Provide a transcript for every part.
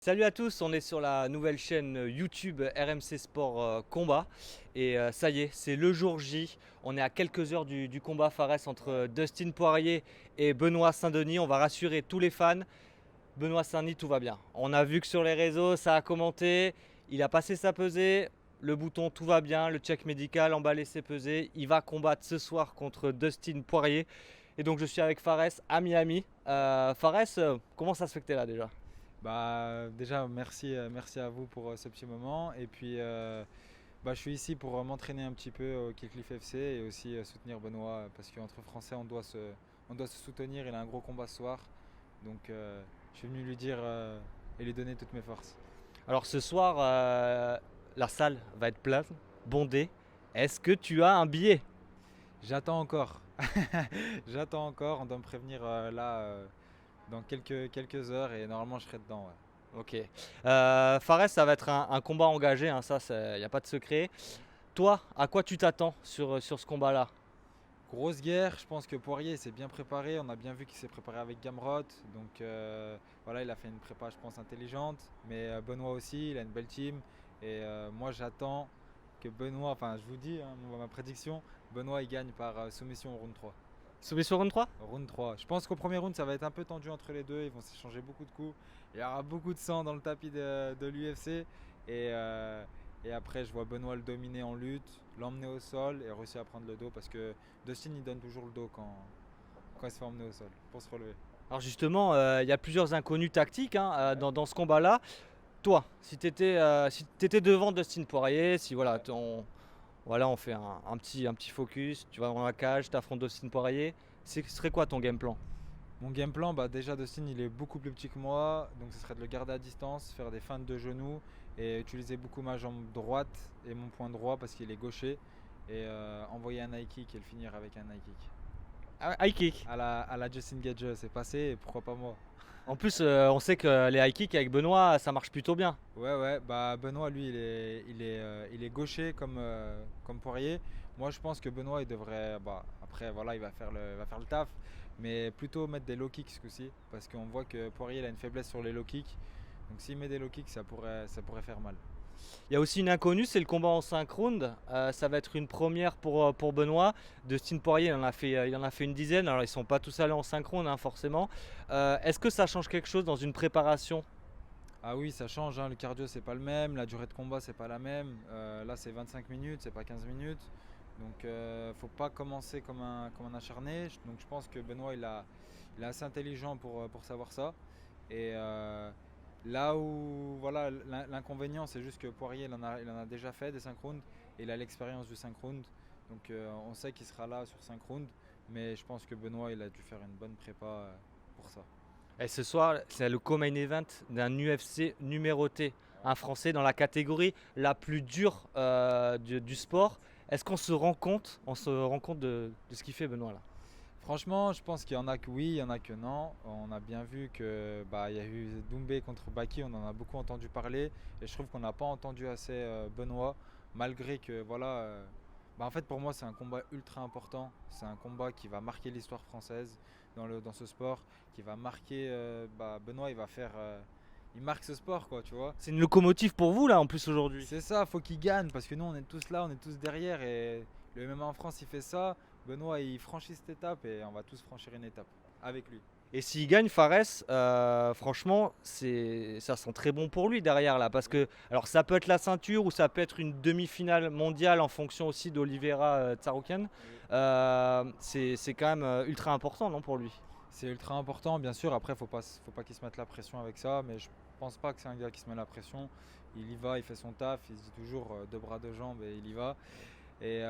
Salut à tous, on est sur la nouvelle chaîne YouTube RMC Sport Combat et ça y est, c'est le jour J. On est à quelques heures du combat Fares entre Dustin Poirier et Benoît Saint-Denis. On va rassurer tous les fans. Benoît Saint-Denis, tout va bien. On a vu que sur les réseaux, ça a commenté. Il a passé sa pesée. Le bouton tout va bien, le check médical, emballé ses pesées. Il va combattre ce soir contre Dustin Poirier. Et donc je suis avec Fares à Miami. Fares, comment ça se fait que t'es là déjà? Déjà, merci à vous pour ce petit moment. Et puis, je suis ici pour m'entraîner un petit peu au Kill Cliff FC et aussi soutenir Benoît parce qu'entre Français, on doit se soutenir. Il a un gros combat ce soir. Donc, je suis venu lui dire et lui donner toutes mes forces. Alors ce soir, la salle va être pleine, bondée. Est-ce que tu as un billet? J'attends encore. J'attends encore. On doit me prévenir dans quelques heures et normalement, je serai dedans. Ouais. Ok. Fares, ça va être un combat engagé, hein, ça, il n'y a pas de secret. Toi, à quoi tu t'attends sur ce combat-là? Grosse guerre, je pense que Poirier s'est bien préparé. On a bien vu qu'il s'est préparé avec Gamrot. Donc voilà, il a fait une prépa, je pense, intelligente. Mais Benoît aussi, il a une belle team. Et moi, j'attends que Benoît, enfin, je vous dis, hein, ma prédiction, Benoît il gagne par soumission au round 3. Soumission round 3? Round 3. Je pense qu'au premier round, ça va être un peu tendu entre les deux. Ils vont s'échanger beaucoup de coups. Il y aura beaucoup de sang dans le tapis de l'UFC. Et, euh, et après, je vois Benoît le dominer en lutte, l'emmener au sol et réussir à prendre le dos parce que Dustin il donne toujours le dos quand il se fait emmener au sol pour se relever. Alors justement, il y a plusieurs inconnus tactiques, hein, dans ce combat-là. Toi, si t'étais devant Dustin Poirier, si voilà, on fait un petit focus, tu vas dans la cage, tu affrontes Dustin Poirier, ce serait quoi ton game plan? Mon game plan, déjà Dustin il est beaucoup plus petit que moi, donc ce serait de le garder à distance, faire des feintes de genoux et utiliser beaucoup ma jambe droite et mon point droit parce qu'il est gaucher et envoyer un high kick et le finir avec un high kick. Ah, high kick. À la Justin Gage, c'est passé et pourquoi pas moi. En plus, on sait que les high kicks avec Benoît, ça marche plutôt bien. Ouais, Benoît lui il est gaucher comme Poirier. Moi je pense que Benoît il devrait, après voilà il va faire le taf, mais plutôt mettre des low kicks ce coup-ci parce qu'on voit que Poirier il a une faiblesse sur les low kicks. Donc s'il met des low kicks ça pourrait faire mal. Il y a aussi une inconnue, c'est le combat en 5 rounds. Ça va être une première pour Benoît. Dustin Poirier, il en a fait une dizaine. Alors, ils ne sont pas tous allés en 5 rounds, hein, forcément. Est-ce que ça change quelque chose dans une préparation? Ah oui, ça change, hein, le cardio c'est pas le même, la durée de combat c'est pas la même. Là c'est 25 minutes, c'est pas 15 minutes. Donc faut pas commencer comme un acharné. Donc je pense que Benoît il est assez intelligent pour savoir ça. Et là où voilà, l'inconvénient c'est juste que Poirier il en a déjà fait des synchrones et il a l'expérience du synchrone. Donc on sait qu'il sera là sur synchrone. Mais je pense que Benoît il a dû faire une bonne prépa pour ça. Et ce soir, c'est le co-main event d'un UFC numéroté. Un Français dans la catégorie la plus dure du sport. Est-ce qu'on se rend compte, de ce qu'il fait Benoît là? Franchement, je pense qu'il y en a que oui, il y en a que non. On a bien vu que il y a eu Doumbé contre Baki, on en a beaucoup entendu parler et je trouve qu'on n'a pas entendu assez Benoît, malgré que voilà. En fait, pour moi, c'est un combat ultra important. C'est un combat qui va marquer l'histoire française dans ce sport, qui va marquer. Benoît, il marque ce sport, quoi, tu vois. C'est une locomotive pour vous là en plus aujourd'hui. C'est ça, faut qu'il gagne parce que nous, on est tous là, on est tous derrière et le MMA en France, il fait ça. Benoît, il franchit cette étape et on va tous franchir une étape avec lui. Et s'il gagne Fares, franchement, ça sent très bon pour lui derrière là. Parce que, alors ça peut être la ceinture ou ça peut être une demi-finale mondiale en fonction aussi d'Olivera Tsarukyan. C'est quand même ultra important, non, pour lui? C'est ultra important, bien sûr. Après, faut pas qu'il se mette la pression avec ça, mais je pense pas que c'est un gars qui se met la pression. Il y va, il fait son taf, il se dit toujours deux bras, deux jambes et il y va. Et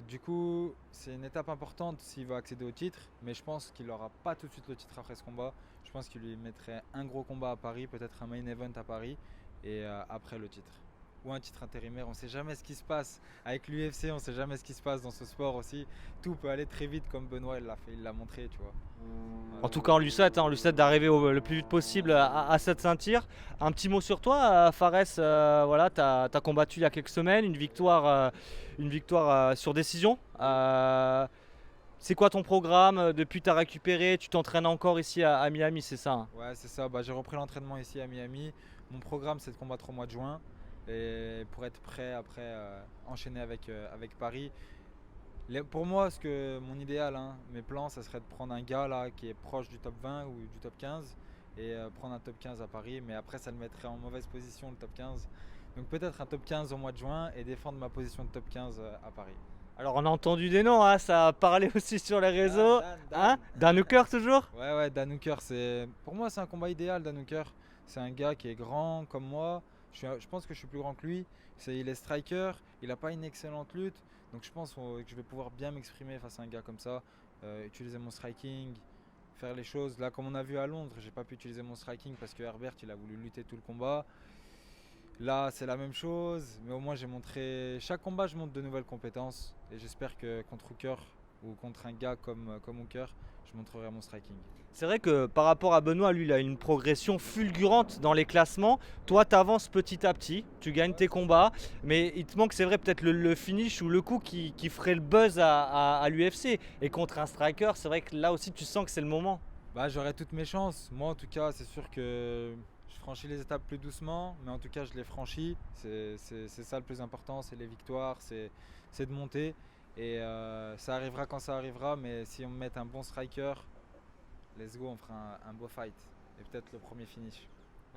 du coup, c'est une étape importante s'il va accéder au titre, mais je pense qu'il n'aura pas tout de suite le titre après ce combat. Je pense qu'il lui mettrait un gros combat à Paris, peut-être un main event à Paris, et après le titre. Ou un titre intérimaire, on ne sait jamais ce qui se passe. Avec l'UFC, on ne sait jamais ce qui se passe dans ce sport aussi. Tout peut aller très vite comme Benoît il l'a fait, il l'a montré, tu vois. En tout cas, on lui souhaite d'arriver le plus vite possible à cette ceinture. Un petit mot sur toi, Fares. Voilà, tu as combattu il y a quelques semaines, une victoire sur décision. C'est quoi ton programme depuis tu as récupéré? Tu t'entraînes encore ici à Miami, c'est ça, hein? Ouais, c'est ça. J'ai repris l'entraînement ici à Miami. Mon programme, c'est de combattre au mois de juin. Et pour être prêt après enchaîner avec Paris. Pour moi, mon idéal, hein, mes plans, ça serait de prendre un gars là qui est proche du top 20 ou du top 15 et prendre un top 15 à Paris. Mais après, ça le mettrait en mauvaise position le top 15. Donc peut-être un top 15 au mois de juin et défendre ma position de top 15 à Paris. Alors on a entendu des noms, hein, ça a parlé aussi sur les réseaux. Dan. Hein, Dan Hooker toujours. Ouais, Dan Hooker, pour moi, c'est un combat idéal, Dan Hooker. C'est un gars qui est grand comme moi. Je pense que je suis plus grand que lui. Il est striker, il n'a pas une excellente lutte. Donc je pense que je vais pouvoir bien m'exprimer face à un gars comme ça. Utiliser mon striking, faire les choses. Là, comme on a vu à Londres, j'ai pas pu utiliser mon striking parce que Herbert, il a voulu lutter tout le combat. Là, c'est la même chose, mais au moins j'ai montré. Chaque combat, je montre de nouvelles compétences. Et j'espère que contre Hooker ou contre un gars comme Hooker, je montrerai mon striking. C'est vrai que par rapport à Benoît, lui, il a une progression fulgurante dans les classements. Toi, tu avances petit à petit, tu gagnes tes combats, mais il te manque, c'est vrai, peut-être le finish ou le coup qui ferait le buzz à l'UFC. Et contre un striker, c'est vrai que là aussi, tu sens que c'est le moment. Bah, j'aurai toutes mes chances. Moi, en tout cas, c'est sûr que je franchis les étapes plus doucement, mais en tout cas, je les franchis. C'est ça le plus important, c'est les victoires, c'est de monter. Et ça arrivera quand ça arrivera, mais si on me met un bon striker, let's go, on fera un beau fight. Et peut-être le premier finish.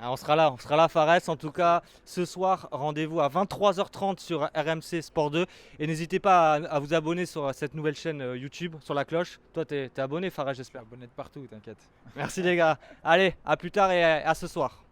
Ah, on sera là Fares. En tout cas, ce soir, rendez-vous à 23h30 sur RMC Sport 2. Et n'hésitez pas à vous abonner sur cette nouvelle chaîne YouTube, sur la cloche. Toi, t'es abonné, Fares, j'espère. Abonné de partout, t'inquiète. Merci les gars. Allez, à plus tard et à ce soir.